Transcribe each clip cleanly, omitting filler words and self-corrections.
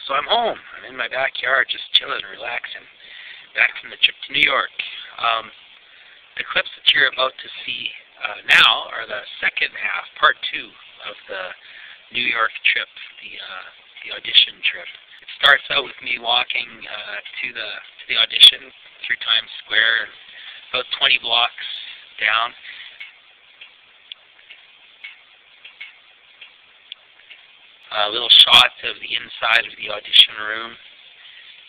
So I'm home. I'm in my backyard just chilling, relaxing. Back from the trip to New York. The clips that you're about to see now are the second half, part 2 of the New York trip, the audition trip. It starts out with me walking to the audition through Times Square, about 20 blocks down. A little shot of the inside of the audition room,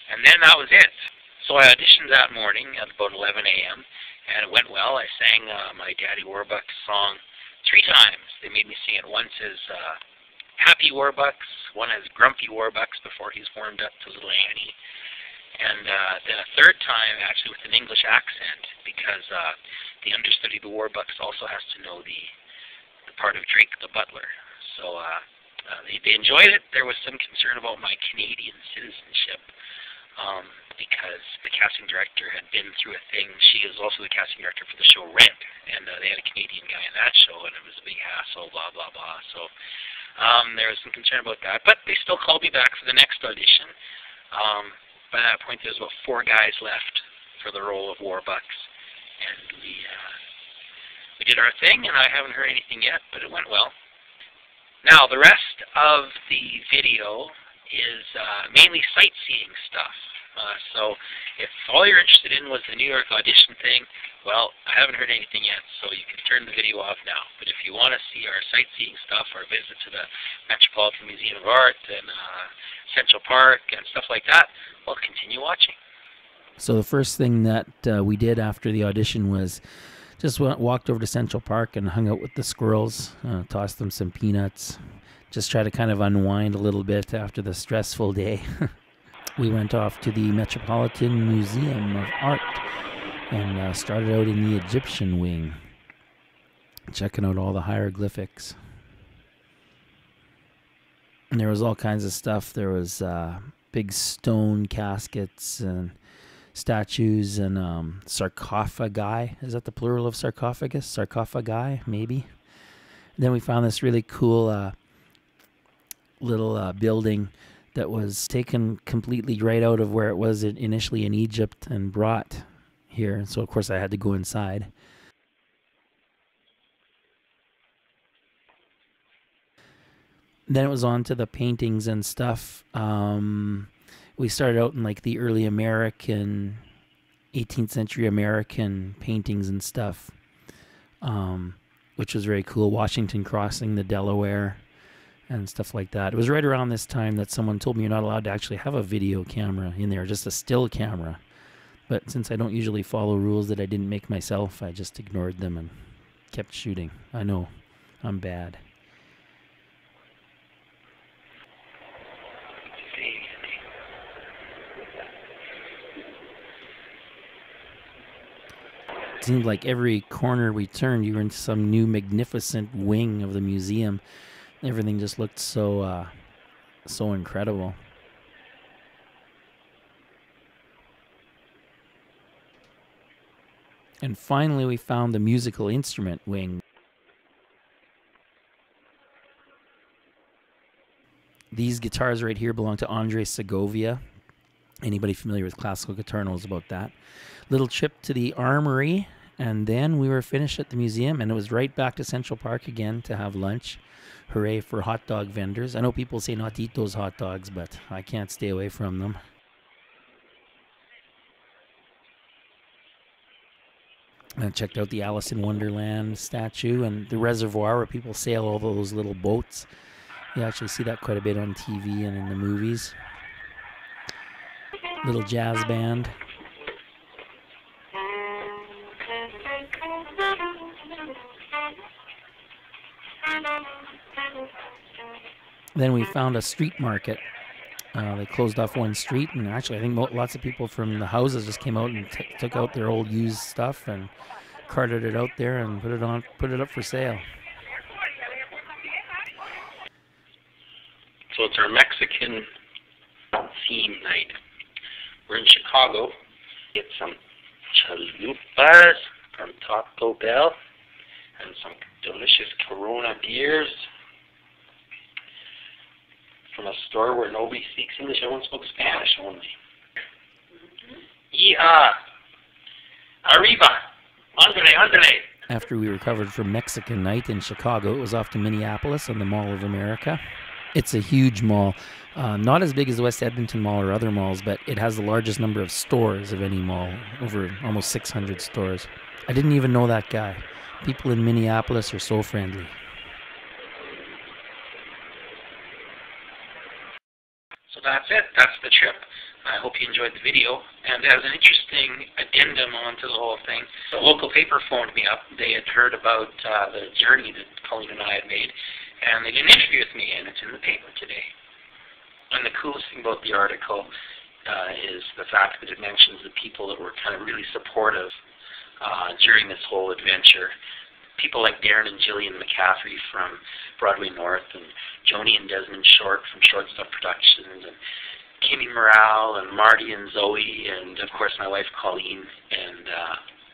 and then that was it. So I auditioned that morning at about 11 a.m., and it went well. I sang my Daddy Warbucks song 3 times. They made me sing it once as Happy Warbucks, one as Grumpy Warbucks before he's warmed up to Little Annie, and then a third time actually with an English accent, because the understudy, the Warbucks, also has to know the part of Drake the Butler. So they enjoyed it. There was some concern about my Canadian citizenship, because the casting director had been through a thing. She is also the casting director for the show Rent, and they had a Canadian guy in that show, and it was a big hassle, blah, blah, blah. So there was some concern about that. But they still called me back for the next audition. By that point, there was about 4 guys left for the role of Warbucks, and we did our thing, and I haven't heard anything yet, but it went well. Now, the rest of the video is mainly sightseeing stuff. So if all you're interested in was the New York audition thing, well, I haven't heard anything yet, so you can turn the video off now. But if you want to see our sightseeing stuff, our visit to the Metropolitan Museum of Art and Central Park and stuff like that, well, continue watching. So the first thing that we did after the audition was just walked over to Central Park and hung out with the squirrels, tossed them some peanuts, just try to kind of unwind a little bit after the stressful day. We went off to the Metropolitan Museum of Art and started out in the Egyptian wing, checking out all the hieroglyphics. And there was all kinds of stuff. There was big stone caskets and statues and sarcophagi. Is that the plural of sarcophagus? Sarcophagi, maybe. And then we found this really cool little building that was taken completely right out of where it was initially in Egypt and brought here. And so, of course, I had to go inside. Then it was on to the paintings and stuff. We started out in like the early American, 18th century American paintings and stuff, which was very cool. Washington crossing the Delaware and stuff like that. It was right around this time that someone told me you're not allowed to actually have a video camera in there, just a still camera. But since I don't usually follow rules that I didn't make myself, I just ignored them and kept shooting. I know, I'm bad. It seemed like every corner we turned, you were into some new magnificent wing of the museum. Everything just looked so incredible. And finally, we found the musical instrument wing. These guitars right here belong to Andre Segovia. Anybody familiar with classical guitar knows about that. Little trip to the armory, and then we were finished at the museum, and it was right back to Central Park again to have lunch. Hooray for hot dog vendors. I know people say not to eat those hot dogs, but I can't stay away from them. I checked out the Alice in Wonderland statue and the reservoir where people sail all those little boats. You actually see that quite a bit on TV and in the movies. Little jazz band. Then we found a street market. They closed off one street, and actually I think lots of people from the houses just came out and took out their old used stuff and carted it out there and put it up for sale. So it's our Mexican theme night. We're in Chicago. Get some chalupas from Taco Bell and some delicious Corona beers. from a store where nobody speaks English. Everyone spoke Spanish only. Yeehaw! Arriba! Andale! After we recovered from Mexican night in Chicago, it was off to Minneapolis and the Mall of America. It's a huge mall. Not as big as the West Edmonton Mall or other malls, but it has the largest number of stores of any mall, over almost 600 stores. I didn't even know that guy. People in Minneapolis are so friendly. So that's it. That's the trip. I hope you enjoyed the video. And as an interesting addendum onto the whole thing, the local paper phoned me up. They had heard about the journey that Colleen and I had made, and they did an interview with me, and it's in the paper today. And the coolest thing about the article is the fact that it mentions the people that were kind of really supportive during this whole adventure. People like Darren and Jillian McCaffrey from Broadway North, and Joni and Desmond Short from Short Stuff Productions, and Kimmy Morale, and Marty and Zoe, and of course my wife Colleen, and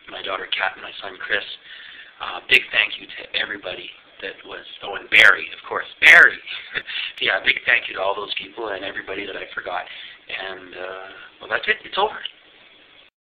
my daughter Kat, and my son Chris. Big thank you to everybody that was, oh, and Barry, of course, Barry. Yeah, big thank you to all those people and everybody that I forgot. And, well, that's it. It's over.